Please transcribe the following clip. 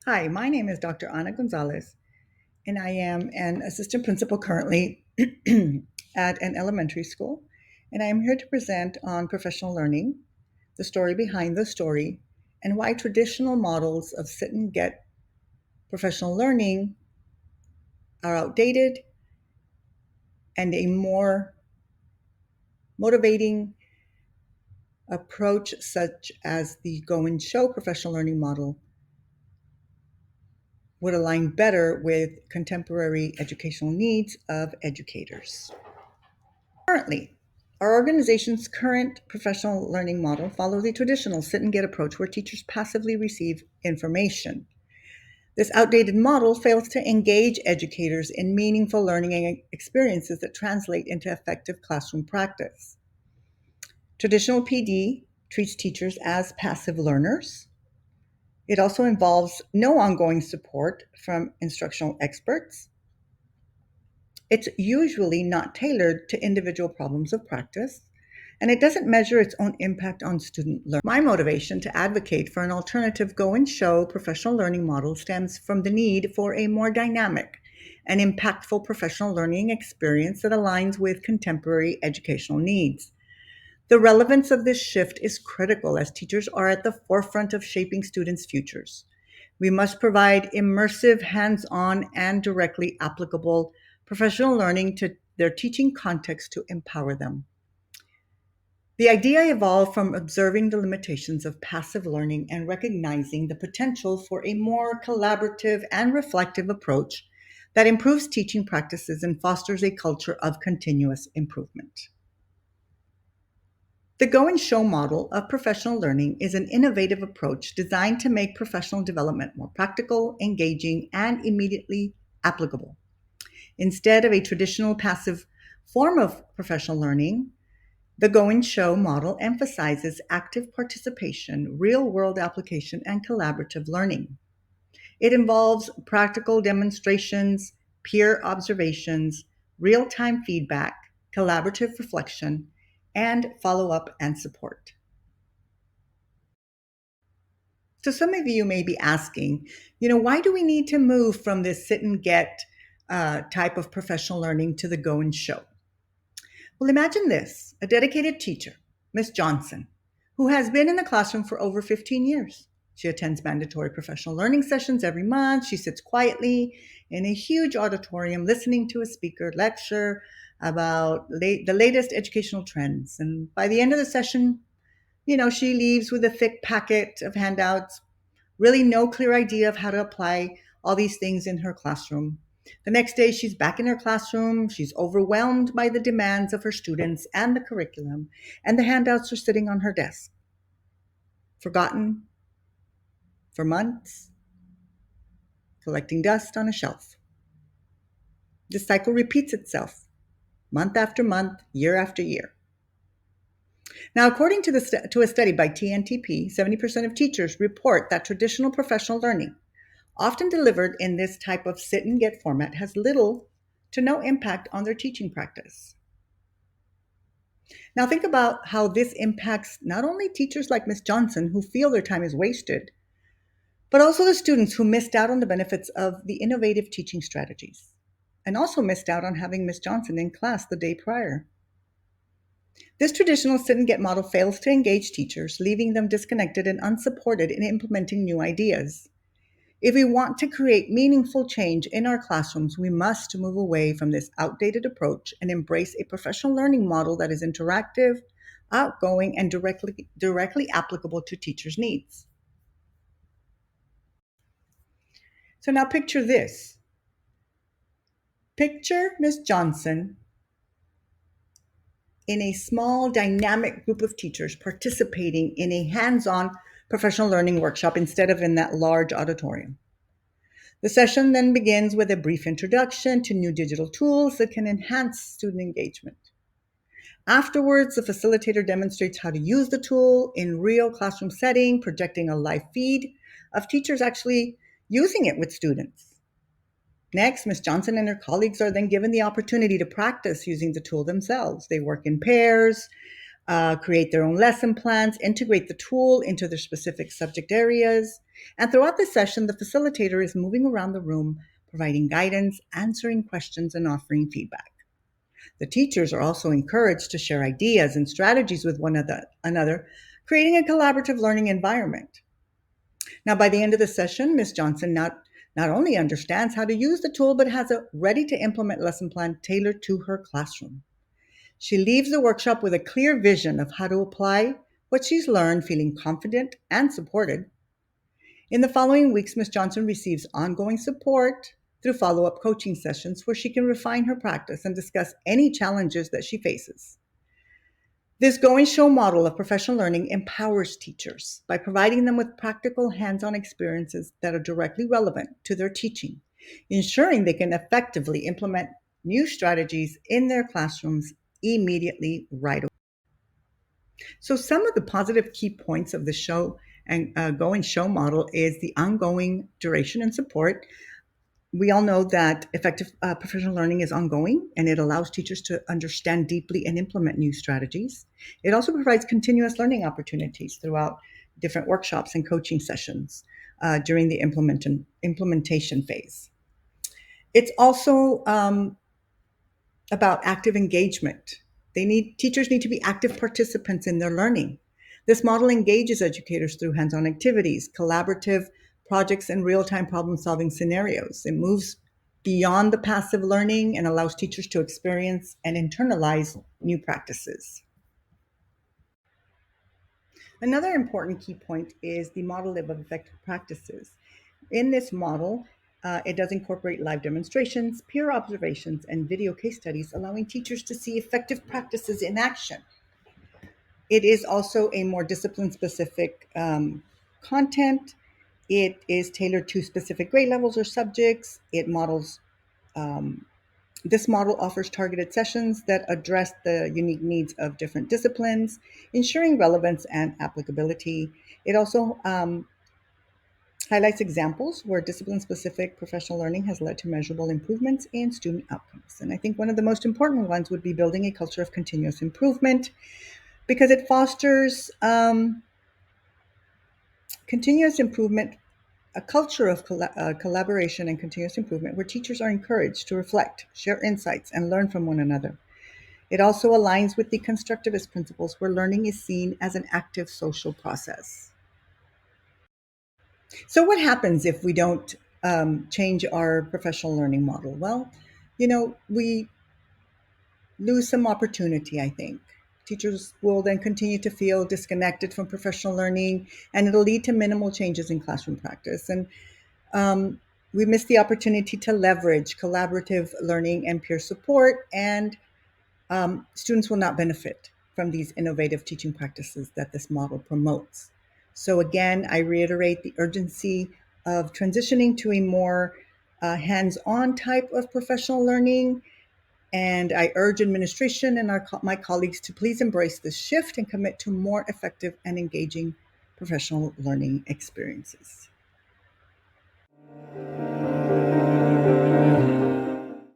Hi, my name is Dr. Ana Gonzalez, and I am an assistant principal currently at an elementary school. And I am here to present on professional learning, the story behind the story, and why traditional models of sit and get professional learning are outdated and a more motivating approach, such as the go and show professional learning model, would align better with contemporary educational needs of educators. Currently, our organization's current professional learning model follows a traditional sit and get approach where teachers passively receive information. This outdated model fails to engage educators in meaningful learning experiences that translate into effective classroom practice. Traditional PD treats teachers as passive learners. It also involves no ongoing support from instructional experts. It's usually not tailored to individual problems of practice, and it doesn't measure its own impact on student learning. My motivation to advocate for an alternative go and show professional learning model stems from the need for a more dynamic and impactful professional learning experience that aligns with contemporary educational needs. The relevance of this shift is critical as teachers are at the forefront of shaping students' futures. We must provide immersive, hands on, and directly applicable professional learning to their teaching context to empower them. The idea evolved from observing the limitations of passive learning and recognizing the potential for a more collaborative and reflective approach that improves teaching practices and fosters a culture of continuous improvement. The Go and Show model of professional learning is an innovative approach designed to make professional development more practical, engaging, and immediately applicable. Instead of a traditional passive form of professional learning, the Go and Show model emphasizes active participation, real world application, and collaborative learning. It involves practical demonstrations, peer observations, real time feedback, collaborative reflection, and follow up and support. So, some of you may be asking, why do we need to move from this sit and get type of professional learning to the Go and Show? Well, imagine this: a dedicated teacher, Miss Johnson, who has been in the classroom for over 15 years. She attends mandatory professional learning sessions every month. She sits quietly in a huge auditorium listening to a speaker lecture about the latest educational trends. And by the end of the session, she leaves with a thick packet of handouts, really no clear idea of how to apply all these things in her classroom. The next day, she's back in her classroom. She's overwhelmed by the demands of her students and the curriculum, and the handouts are sitting on her desk, forgotten for months, collecting dust on a shelf. This cycle repeats itself month after month, year after year. Now, according to a study by TNTP, 70% of teachers report that traditional professional learning, often delivered in this type of sit and get format, has little to no impact on their teaching practice. Now, think about how this impacts not only teachers like Ms. Johnson, who feel their time is wasted, but also the students who missed out on the benefits of the innovative teaching strategies and also missed out on having Ms. Johnson in class the day prior. This traditional sit and get model fails to engage teachers, leaving them disconnected and unsupported in implementing new ideas. If we want to create meaningful change in our classrooms, we must move away from this outdated approach and embrace a professional learning model that is interactive, outgoing, and directly applicable to teachers' needs. So now picture this. Picture Ms. Johnson in a small, dynamic group of teachers participating in a hands-on professional learning workshop instead of in that large auditorium. The session then begins with a brief introduction to new digital tools that can enhance student engagement. Afterwards, the facilitator demonstrates how to use the tool in real classroom setting, projecting a live feed of teachers actually using it with students. Next, Ms. Johnson and her colleagues are then given the opportunity to practice using the tool themselves. They work in pairs, create their own lesson plans, integrate the tool into their specific subject areas, And throughout the session, the facilitator is moving around the room, providing guidance, answering questions, and offering feedback. The teachers are also encouraged to share ideas and strategies with one another, creating a collaborative learning environment. Now, by the end of the session, Ms. Johnson not only understands how to use the tool, but has a ready to implement lesson plan tailored to her classroom. She leaves the workshop with a clear vision of how to apply what she's learned, feeling confident and supported. In the following weeks, Ms. Johnson receives ongoing support through follow up coaching sessions where she can refine her practice and discuss any challenges that she faces. This Go and Show model of professional learning empowers teachers by providing them with practical hands on experiences that are directly relevant to their teaching, ensuring they can effectively implement new strategies in their classrooms immediately right away. So, some of the positive key points of the show and Go and Show model is the ongoing duration and support. We all know that effective professional learning is ongoing and it allows teachers to understand deeply and implement new strategies. It also provides continuous learning opportunities throughout different workshops and coaching sessions during the implementation phase. It's also about active engagement. Teachers need to be active participants in their learning. This model engages educators through hands-on activities, collaborative projects, and real-time problem-solving scenarios. It moves beyond the passive learning and allows teachers to experience and internalize new practices. Another important key point is the model of effective practices. In this model, it does incorporate live demonstrations, peer observations, and video case studies, allowing teachers to see effective practices in action. It is also a more discipline-specific content. It is tailored to specific grade levels or subjects. This model offers targeted sessions that address the unique needs of different disciplines, ensuring relevance and applicability. It also highlights examples where discipline-specific professional learning has led to measurable improvements in student outcomes. And I think one of the most important ones would be building a culture of continuous improvement, because it fosters continuous improvement, a culture of collaboration and continuous improvement where teachers are encouraged to reflect, share insights, and learn from one another. It also aligns with the constructivist principles where learning is seen as an active social process. So, what happens if we don't change our professional learning model? Well, we lose some opportunity, I think. Teachers will then continue to feel disconnected from professional learning, and it'll lead to minimal changes in classroom practice. And we miss the opportunity to leverage collaborative learning and peer support, and students will not benefit from these innovative teaching practices that this model promotes. So again, I reiterate the urgency of transitioning to a more hands-on type of professional learning. And I urge administration and my colleagues to please embrace this shift and commit to more effective and engaging professional learning experiences.